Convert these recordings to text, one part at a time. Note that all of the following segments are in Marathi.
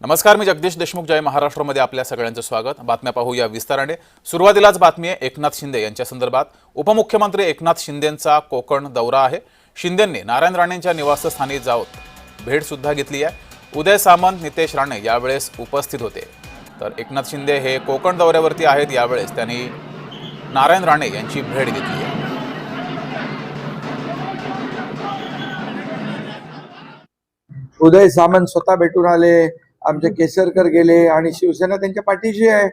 नमस्कार, मी जगदीश देशमुख. जय महाराष्ट्रमध्ये आपल्या सगळ्यांचं स्वागत. बातम्या पाहूया विस्ताराने. सुरुवातीलाच बातमी आहे एकनाथ शिंदे यांच्या संदर्भात. उपमुख्यमंत्री एकनाथ शिंदेंचा कोकण दौरा आहे. शिंदेंनी नारायण राणेंच्या निवासस्थानी जाऊन भेट सुद्धा घेतली आहे. उदय सामंत, नितेश राणे यावेळेस उपस्थित होते. तर एकनाथ शिंदे हे कोकण दौऱ्यावरती आहेत. यावेळेस त्यांनी नारायण राणे यांची भेट घेतली आहे. उदय सामंत स्वतः भेटून आले, आमचे केसरकर गेले आणि शिवसेना त्यांच्या पाठीशी आहे.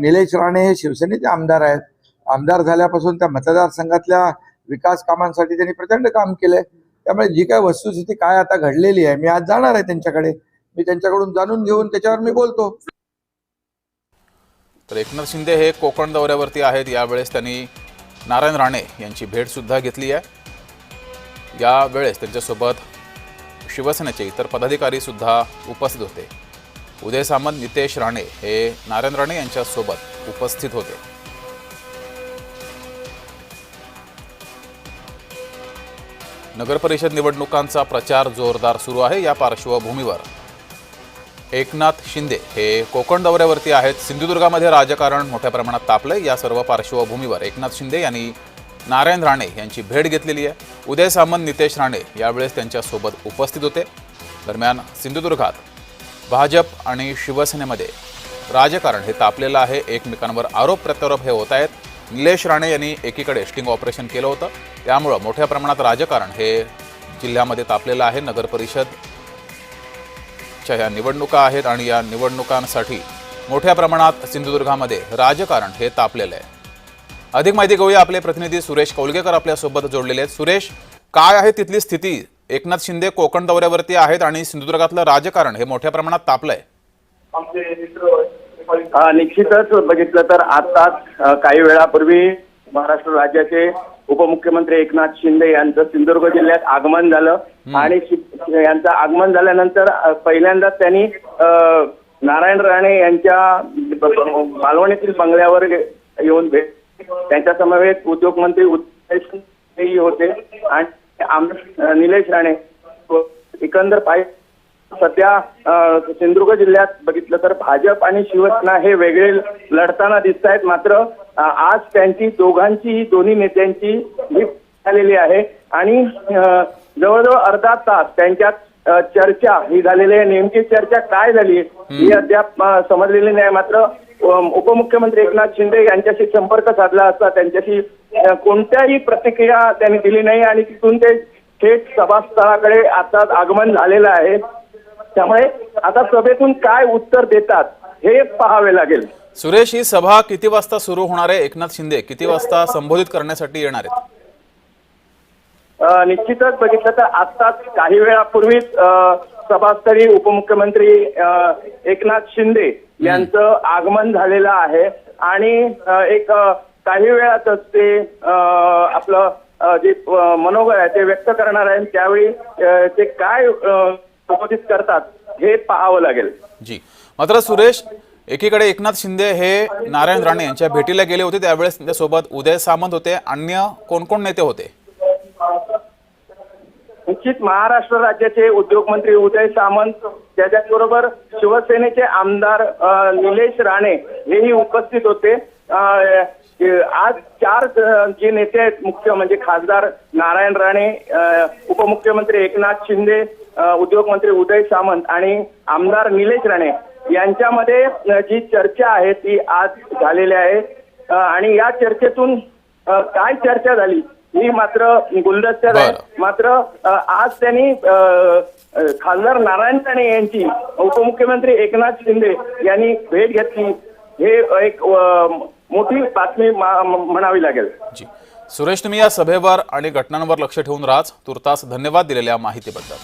निलेश राणे हे शिवसेनेचे आमदार आहेत. आमदार झाल्यापासून त्या मतदारसंघातल्या विकास कामांसाठी त्यांनी प्रचंड काम केलंय. त्यामुळे जी काय वस्तुस्थिती काय आता घडलेली आहे, मी आज जाणार आहे त्यांच्याकडे. मी त्यांच्याकडून जाणून घेऊन त्याच्यावर मी बोलतो. तर एकनाथ शिंदे हे कोकण दौऱ्यावरती आहेत. यावेळेस त्यांनी नारायण राणे यांची भेट सुद्धा घेतली आहे. यावेळेस त्यांच्यासोबत शिवसेनेचे इतर पदाधिकारी सुद्धा उपस्थित होते. उदय सामंत, नितेश राणे हे नारायण राणे यांच्या सोबत उपस्थित होते. नगरपरिषद निवडणुकांचा प्रचार जोरदार सुरू आहे. या पार्श्वभूमीवर एकनाथ शिंदे हे कोकण दौऱ्यावरती आहेत. सिंधुदुर्गामध्ये राजकारण मोठ्या प्रमाणात तापलंय. या सर्व पार्श्वभूमीवर एकनाथ शिंदे यांनी नारायण राणे यांची भेट घेतलेली आहे. उदय सामंत, नितेश राणे यावेळेस त्यांच्यासोबत उपस्थित होते. दरम्यान सिंधुदुर्गात भाजप आणि शिवसेनेमध्ये राजकारण हे तापलेलं आहे. एकमेकांवर आरोप प्रत्यारोप हे होत आहेत. निलेश राणे यांनी एकीकडे स्टिंग ऑपरेशन केलं होतं, त्यामुळं मोठ्या प्रमाणात राजकारण हे जिल्ह्यामध्ये तापलेलं आहे. नगरपरिषदच्या ह्या निवडणुका आहेत आणि या निवडणुकांसाठी मोठ्या प्रमाणात सिंधुदुर्गामध्ये राजकारण हे तापलेलं आहे. अधिक माहिती घेऊया. आपले प्रतिनिधी सुरेश कौलगेकर आपल्यासोबत जोडलेले आहेत. सुरेश, काय आहे तिथली स्थिती? एकनाथ शिंदे कोकण दौऱ्यावरती आहेत आणि सिंधुदुर्गातलं राजकारण हे मोठ्या प्रमाणात तापलंय. निश्चितच बघितलं तर आताच काही वेळापूर्वी महाराष्ट्र राज्याचे उपमुख्यमंत्री एकनाथ शिंदे यांचं सिंधुदुर्ग जिल्ह्यात आगमन झालं आणि यांचं आगमन झाल्यानंतर पहिल्यांदाच त्यांनी नारायण राणे यांच्या मालवणीतील बंगल्यावर येऊन भेट. त्यांच्या समवेत उद्योगमंत्री उदय होते आणि निलेश राणे. एकंदर सध्या सिंधुदुर्ग जिल्ह्यात बघितलं तर भाजप आणि शिवसेना हे वेगळे लढताना दिसत आहेत. मात्र आज त्यांची दोन्ही नेत्यांची भेट झालेली आहे आणि जवळजवळ अर्धा तास त्यांच्यात चर्चा ही झालेली आहे. नेमकी चर्चा काय झाली ही अद्याप समजलेली नाही. मात्र उपमुख्यमंत्री एकनाथ शिंदे यांच्याशी संपर्क साधला असता त्यांच्याशी कोणत्याही प्रतिक्रिया त्यांनी दिली नाही आणि तिथून ते थेट सभास्थळाकडे आता आगमन झालेलं आहे. त्यामुळे आता सभेतून काय उत्तर देतात हे पाहावे लागेल. सुरेश, ही सभा किती वाजता सुरू होणार आहे? एकनाथ शिंदे किती वाजता संबोधित करण्यासाठी येणार आहेत? निश्चितच बघितलं तर आताच काही वेळापूर्वीच सभास्थळी उपमुख्यमंत्री एकनाथ शिंदे यांचं आगमन झालेलं आहे आणि एक काही वेळातच ते आपलं जे मनोगत आहे ते व्यक्त करणार आहे. त्यावेळी ते काय संबोधित करतात हे पाहावं लागेल. जी, मात्र सुरेश, एकीकडे एकनाथ शिंदे हे नारायण राणे यांच्या भेटीला गेले होते. त्यावेळेस त्यांच्यासोबत उदय सामंत होते. अन्य कोण कोण नेते होते? निश्चित महाराष्ट्र राज्याचे उद्योगमंत्री उदय सामंत, त्याच्याबरोबर शिवसेनेचे आमदार निलेश राणे हेही उपस्थित होते. आज चार जे नेते आहेत मुख्य म्हणजे खासदार नारायण राणे, उपमुख्यमंत्री एकनाथ शिंदे, उद्योगमंत्री उदय सामंत आणि आमदार निलेश राणे यांच्यामध्ये जी चर्चा आहे ती आज झालेली आहे. आणि या चर्चेतून काय चर्चा झाली ही मात्र गुलदस्त्यात आहे. मात्र आज त्यांनी खासदार नारायण राणे यांची उपमुख्यमंत्री एकनाथ शिंदे यांनी भेट घेतली. हे एक मोठी बातमी म्हणावी लागेल. जी सुरेश, तुम्ही या सभेवर आणि घटनांवर लक्ष ठेवून राहा. तुर्तास धन्यवाद दिलेल्या माहितीबद्दल.